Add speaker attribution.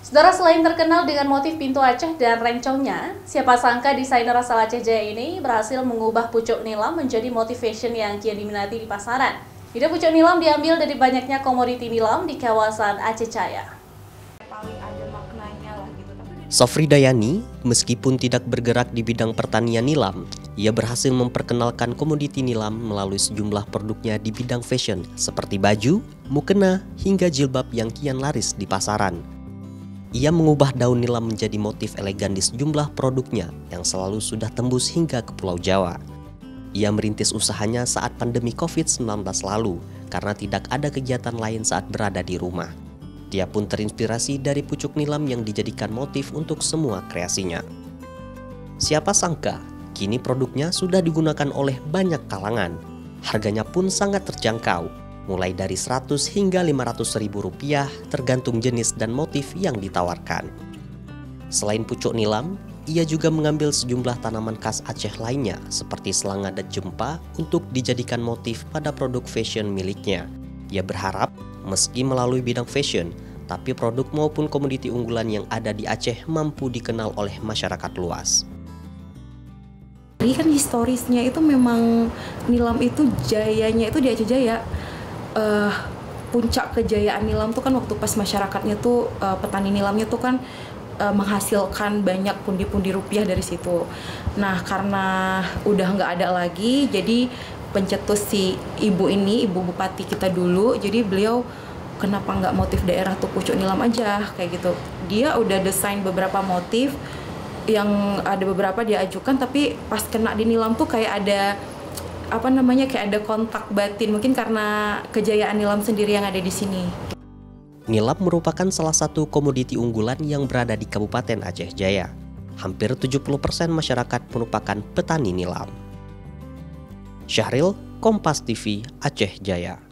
Speaker 1: Saudara, selain terkenal dengan motif pintu Aceh dan rencongnya, siapa sangka desainer asal Aceh Jaya ini berhasil mengubah pucuk nilam menjadi motif fashion yang kian diminati di pasaran. Ide pucuk nilam diambil dari banyaknya komoditi nilam di kawasan Aceh Jaya.
Speaker 2: Sofri Dayani, meskipun tidak bergerak di bidang pertanian nilam, ia berhasil memperkenalkan komoditi nilam melalui sejumlah produknya di bidang fashion seperti baju, mukena, hingga jilbab yang kian laris di pasaran. Ia mengubah daun nilam menjadi motif elegan di sejumlah produknya yang selalu sudah tembus hingga ke Pulau Jawa. Ia merintis usahanya saat pandemi COVID-19 lalu karena tidak ada kegiatan lain saat berada di rumah. Dia pun terinspirasi dari pucuk nilam yang dijadikan motif untuk semua kreasinya. Siapa sangka, kini produknya sudah digunakan oleh banyak kalangan. Harganya pun sangat terjangkau, mulai dari 100 hingga 500 ribu rupiah tergantung jenis dan motif yang ditawarkan. Selain pucuk nilam, ia juga mengambil sejumlah tanaman khas Aceh lainnya seperti selanga dan jempa untuk dijadikan motif pada produk fashion miliknya. Ia berharap meski melalui bidang fashion, tapi produk maupun komoditi unggulan yang ada di Aceh mampu dikenal oleh masyarakat luas.
Speaker 3: Jadi kan historisnya itu memang nilam itu jayanya itu di Aceh Jaya. Puncak kejayaan nilam tuh kan waktu pas masyarakatnya tuh petani nilamnya tuh kan menghasilkan banyak pundi-pundi rupiah dari situ. Nah, karena udah nggak ada lagi, jadi pencetus si ibu ini, ibu bupati kita dulu, jadi beliau kenapa nggak motif daerah tuh pucuk nilam aja kayak gitu. Dia udah desain beberapa motif yang ada beberapa dia ajukan, tapi pas kena di nilam tuh kayak ada kayak ada kontak batin, mungkin karena kejayaan nilam sendiri yang ada di sini.
Speaker 2: Nilam merupakan salah satu komoditi unggulan yang berada di Kabupaten Aceh Jaya. Hampir 70% masyarakat merupakan petani nilam. Syahril, Kompas TV, Aceh Jaya.